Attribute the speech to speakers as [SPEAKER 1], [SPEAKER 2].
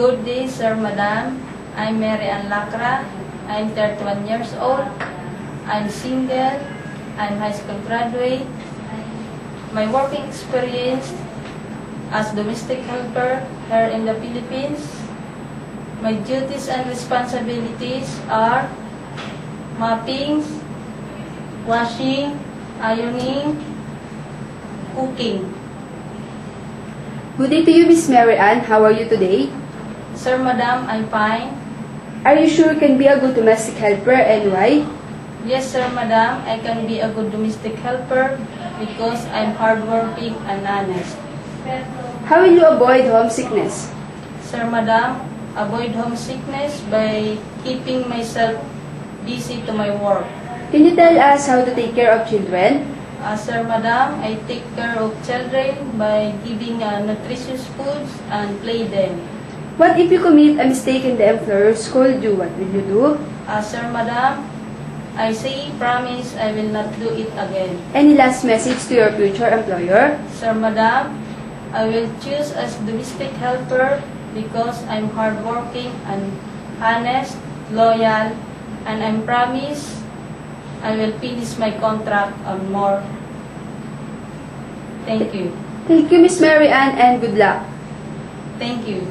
[SPEAKER 1] Good day, sir, madam. I'm Mary Ann Lacra. I'm 31 years old. I'm single. I'm high school graduate. My working experience as domestic helper here in the Philippines. My duties and responsibilities are mopping, washing, ironing, cooking.
[SPEAKER 2] Good day to you, Miss Mary Ann. How are you today?
[SPEAKER 1] Sir, madam, I'm fine.
[SPEAKER 2] Are you sure you can be a good domestic helper and why?
[SPEAKER 1] Yes, sir, madam, I can be a good domestic helper because I'm hardworking and honest.
[SPEAKER 2] How will you avoid homesickness?
[SPEAKER 1] Sir, madam, avoid homesickness by keeping myself busy to my work.
[SPEAKER 2] Can you tell us how to take care of children?
[SPEAKER 1] Sir, madam, I take care of children by giving nutritious foods and play them.
[SPEAKER 2] What if you commit a mistake and the employer scold you? What will you do?
[SPEAKER 1] Sir, madam, I say promise I will not do it again.
[SPEAKER 2] Any last message to your future employer?
[SPEAKER 1] Sir, madam, I will choose as domestic helper because I'm hardworking and honest, loyal, and I promise I will finish my contract and more. Thank you.
[SPEAKER 2] Thank you, Miss Mary Ann, and good luck.
[SPEAKER 1] Thank you.